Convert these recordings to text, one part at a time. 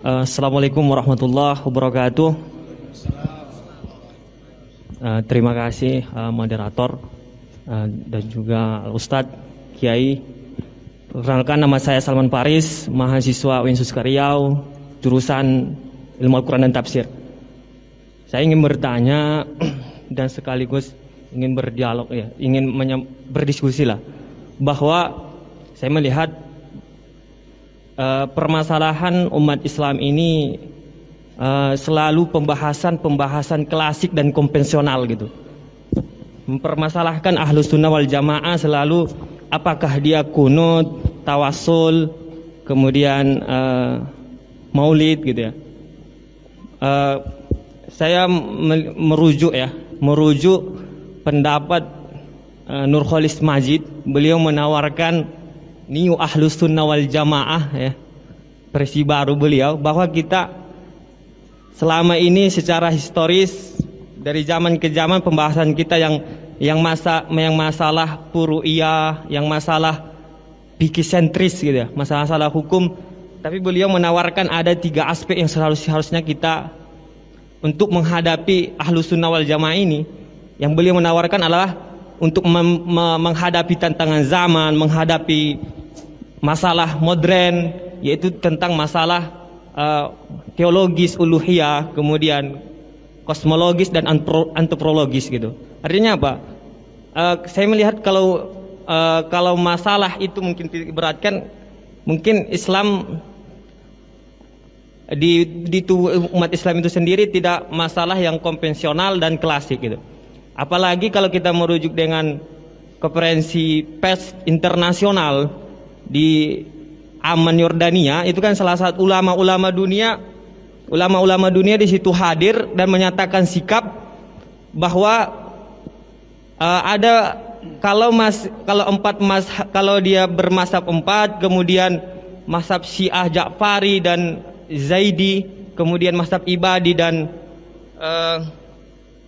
Assalamualaikum warahmatullahi wabarakatuh. Terima kasih moderator dan juga Ustadz Kiai. Perkenalkan, nama saya Salman Paris, mahasiswa UIN Suska Riau, jurusan Ilmu Al-Quran dan Tafsir. Saya ingin bertanya dan sekaligus ingin berdialog ya, ingin berdiskusi lah, bahwa saya melihat permasalahan umat Islam ini selalu pembahasan klasik dan konvensional gitu. Mempermasalahkan Ahlus Sunnah wal Jamaah selalu apakah dia kunut, tawasul, kemudian maulid gitu ya. Saya merujuk pendapat Nurholis Majid. Beliau menawarkan New Ahlus Sunnah wal Jamaah ya, versi baru beliau, bahwa kita selama ini secara historis dari zaman ke zaman pembahasan kita yang masalah furu'iyah, yang masalah fikih sentris gitu ya, masalah hukum, tapi beliau menawarkan ada 3 aspek yang seharusnya kita untuk menghadapi Ahlus Sunnah wal Jamaah ini. Yang beliau menawarkan adalah untuk menghadapi tantangan zaman, menghadapi masalah modern, yaitu tentang masalah teologis uluhiyah, kemudian kosmologis dan antropologis gitu. Artinya apa? Saya melihat kalau masalah itu mungkin diberatkan, mungkin Islam di tubuh umat Islam itu sendiri tidak masalah yang konvensional dan klasik gitu. Apalagi kalau kita merujuk dengan konferensi pers internasional di Amman, Yordania, itu kan salah satu ulama-ulama dunia di situ hadir dan menyatakan sikap bahwa ada kalau dia bermazhab 4, kemudian mazhab Syiah Ja'fari dan Zaidi, kemudian mazhab Ibadi dan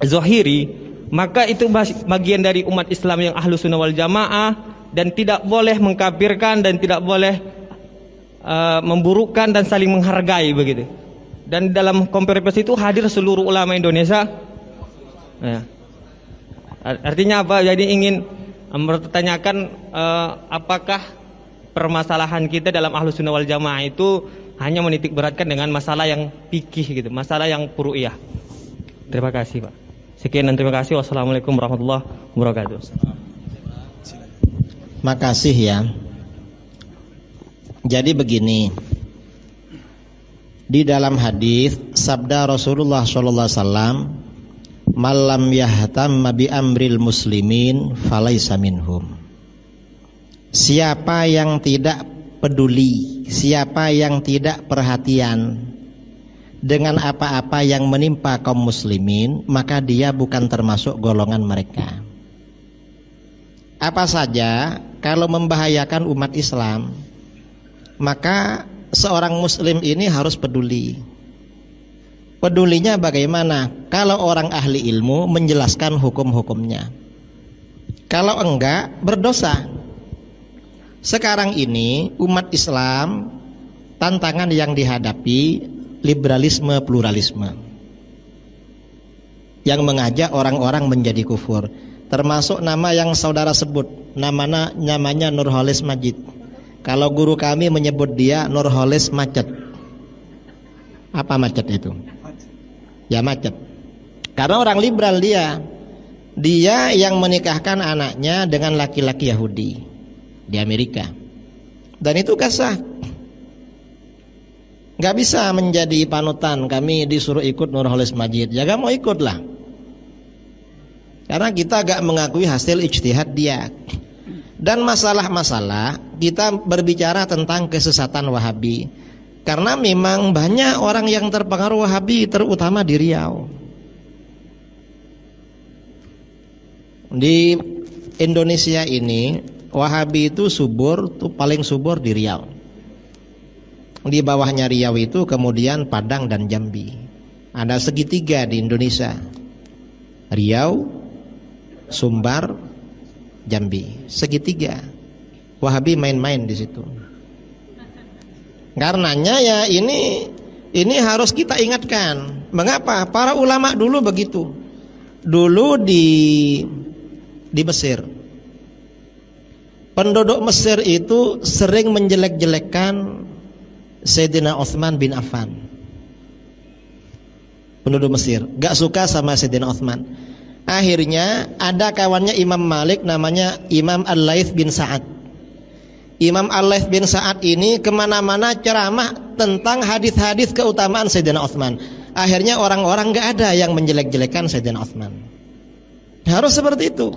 Zohiri, maka itu bagian dari umat Islam yang Ahlus Sunnah wal Jamaah dan tidak boleh mengkafirkan dan tidak boleh memburukkan dan saling menghargai begitu. Dan dalam konferensi itu hadir seluruh ulama Indonesia. Ya. Artinya apa? Jadi ingin mempertanyakan apakah permasalahan kita dalam Ahlus Sunnah wal Jamaah itu hanya menitik beratkan dengan masalah yang fikih gitu, masalah yang furu'iyah. Terima kasih, Pak. Sekian dan terima kasih. Wassalamualaikum warahmatullahi wabarakatuh. Makasih ya. Jadi begini, di dalam hadis sabda Rasulullah SAW, "Malam yahtamma bi amril muslimin falaisa minhum." Siapa yang tidak peduli, siapa yang tidak perhatian dengan apa-apa yang menimpa kaum muslimin, maka dia bukan termasuk golongan mereka. Apa saja kalau membahayakan umat Islam, maka seorang muslim ini harus peduli. Pedulinya bagaimana? Kalau orang ahli ilmu menjelaskan hukum-hukumnya, kalau enggak berdosa. Sekarang ini umat Islam, tantangan yang dihadapi liberalisme pluralisme yang mengajak orang-orang menjadi kufur, termasuk nama yang saudara sebut, namanya Nurholis Majid. Kalau guru kami menyebut dia Nurholis Macet. Apa macet itu? Ya macet. Karena orang liberal dia yang menikahkan anaknya dengan laki-laki Yahudi di Amerika, dan itu sah. Gak bisa menjadi panutan. Kami disuruh ikut Nurholis Majid, ya gak mau ikut lah, karena kita gak mengakui hasil ijtihad dia. Dan masalah-masalah kita berbicara tentang kesesatan Wahabi, karena memang banyak orang yang terpengaruh Wahabi, terutama di Riau. Di Indonesia ini Wahabi itu paling subur di Riau. Di bawahnya Riau itu kemudian Padang dan Jambi. Ada segitiga di Indonesia: Riau, Sumbar, Jambi. Segitiga. Wahabi main-main di situ. Karenanya ya Ini harus kita ingatkan. Mengapa? Para ulama dulu begitu. Dulu di Mesir, penduduk Mesir itu sering menjelek-jelekkan Sayyidina Utsman bin Affan. Penduduk Mesir gak suka sama Sayyidina Utsman. Akhirnya ada kawannya Imam Malik, namanya Imam Al-Laits bin Sa'ad. Imam Al-Laits bin Sa'ad ini kemana-mana ceramah tentang hadis-hadis keutamaan Sayyidina Utsman. Akhirnya orang-orang gak ada yang menjelek-jelekan Sayyidina Utsman. Harus seperti itu.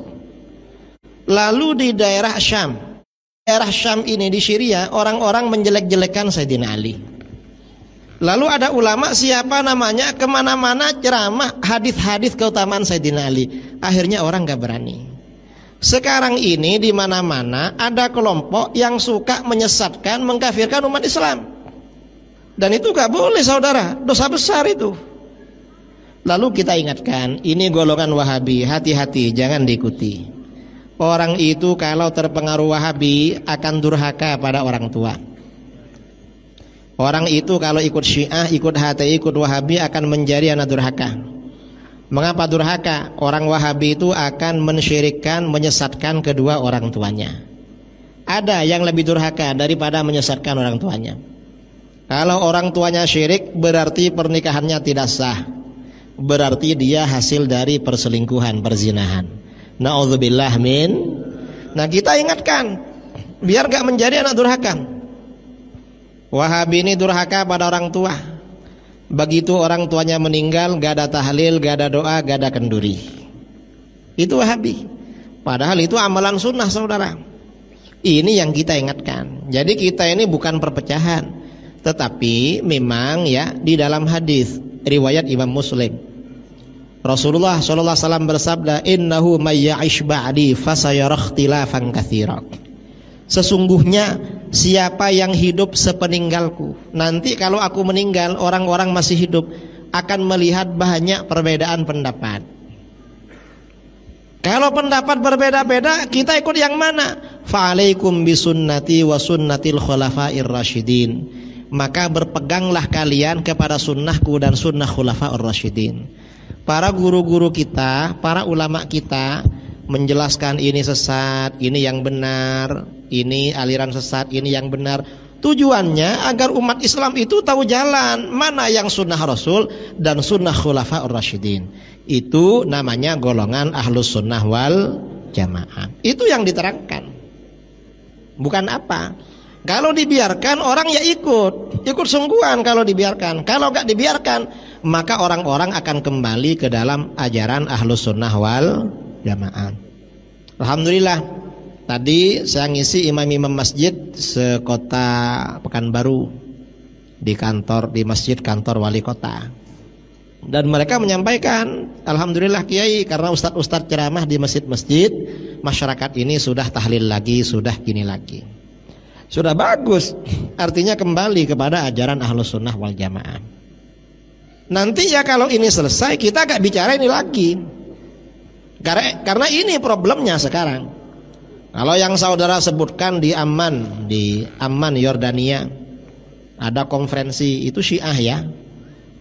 Lalu di daerah Syam ini di Syria, orang-orang menjelek-jelekan Sayyidina Ali. Lalu ada ulama siapa namanya kemana-mana ceramah hadis-hadis keutamaan Sayyidina Ali. Akhirnya orang gak berani. Sekarang ini di mana-mana ada kelompok yang suka menyesatkan, mengkafirkan umat Islam. Dan itu gak boleh saudara, dosa besar itu. Lalu kita ingatkan, ini golongan Wahabi, hati-hati jangan diikuti. Orang itu kalau terpengaruh Wahabi akan durhaka pada orang tua. Orang itu kalau ikut Syiah, ikut HTI, ikut Wahabi akan menjadi anak durhaka. Mengapa durhaka? Orang Wahabi itu akan mensyirikkan, menyesatkan kedua orang tuanya. Ada yang lebih durhaka daripada menyesatkan orang tuanya. Kalau orang tuanya syirik, berarti pernikahannya tidak sah. Berarti dia hasil dari perselingkuhan, perzinahan. Na'udzubillah min. Nah kita ingatkan, biar gak menjadi anak durhaka. Wahabi ini durhaka pada orang tua. Begitu orang tuanya meninggal, gak ada tahlil, gak ada doa, gak ada kenduri. Itu Wahabi. Padahal itu amalan sunnah saudara. Ini yang kita ingatkan. Jadi kita ini bukan perpecahan, tetapi memang ya di dalam hadis riwayat Imam Muslim, Rasulullah SAW bersabda, innahu may ya'ish ba'di fasayara ikhtilafan katsiran. Sesungguhnya siapa yang hidup sepeninggalku, nanti kalau aku meninggal orang-orang masih hidup akan melihat banyak perbedaan pendapat. Kalau pendapat berbeda-beda, kita ikut yang mana? Fa'alaikum bisunnati wa sunnatil khulafair rasyidin. Maka berpeganglah kalian kepada sunnahku dan sunnah khulafaur rasyidin. Para guru-guru kita, para ulama kita menjelaskan ini sesat, ini yang benar, ini aliran sesat, ini yang benar. Tujuannya agar umat Islam itu tahu jalan mana yang sunnah Rasul dan sunnah khulafaur rasyidin. Itu namanya golongan ahlus sunnah wal jamaah. Itu yang diterangkan. Bukan apa. Kalau dibiarkan orang ya ikut sungguhan kalau dibiarkan. Kalau gak dibiarkan, maka orang-orang akan kembali ke dalam ajaran ahlus sunnah wal jamaah. Alhamdulillah, tadi saya ngisi imam-imam masjid sekota Pekanbaru di masjid kantor wali kota. Dan mereka menyampaikan, alhamdulillah Kiai, karena ustadz-ustadz ceramah di masjid-masjid, masyarakat ini sudah tahlil lagi, sudah gini lagi. Sudah bagus, artinya kembali kepada ajaran ahlus sunnah wal jamaah. Nanti ya kalau ini selesai, kita gak bicara ini lagi. Karena ini problemnya sekarang. Kalau yang saudara sebutkan di Amman Yordania, ada konferensi, itu Syiah ya,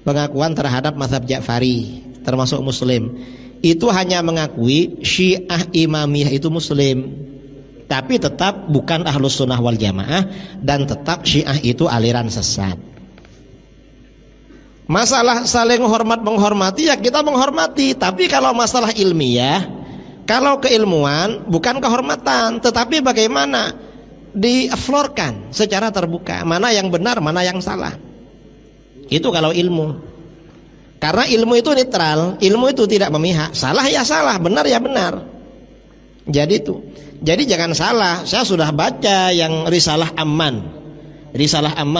pengakuan terhadap mazhab Ja'fari, termasuk Muslim. Itu hanya mengakui Syiah Imamiyah itu Muslim, tapi tetap bukan ahlus sunnah wal jamaah, dan tetap Syiah itu aliran sesat. Masalah saling hormat menghormati ya kita menghormati, tapi kalau masalah ilmiah, kalau keilmuan bukan kehormatan, tetapi bagaimana diaflorkan secara terbuka mana yang benar, mana yang salah. Itu kalau ilmu. Karena ilmu itu netral, ilmu itu tidak memihak, salah ya salah, benar ya benar. Jadi jangan salah. Saya sudah baca yang Risalah Amman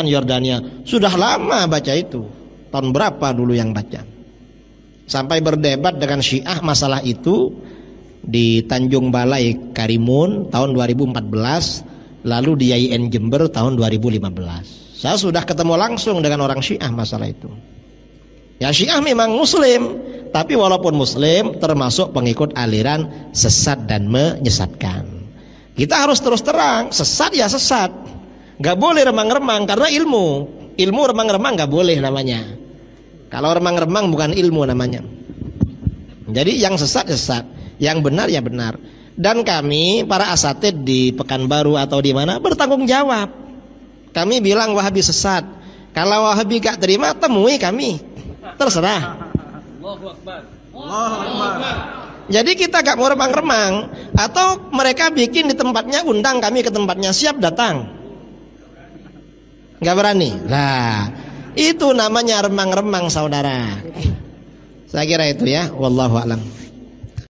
Yordania, sudah lama baca itu. Tahun berapa dulu yang baca? Sampai berdebat dengan Syiah masalah itu di Tanjung Balai Karimun tahun 2014, lalu di IAIN Jember tahun 2015. Saya sudah ketemu langsung dengan orang Syiah masalah itu. Ya Syiah memang Muslim, tapi walaupun Muslim termasuk pengikut aliran sesat dan menyesatkan. Kita harus terus terang, sesat ya sesat, gak boleh remang-remang karena ilmu. Ilmu remang-remang nggak boleh namanya. Kalau remang-remang bukan ilmu namanya. Jadi yang sesat yang benar ya benar. Dan kami para asatid di Pekanbaru atau di mana bertanggung jawab. Kami bilang Wahabi sesat. Kalau Wahabi gak terima, temui kami. Terserah. Jadi kita gak mau remang-remang. Atau mereka bikin di tempatnya, undang kami ke tempatnya, siap datang. Gak berani. Nah, itu namanya remang-remang saudara. Saya kira itu ya. Wallahu a'lam.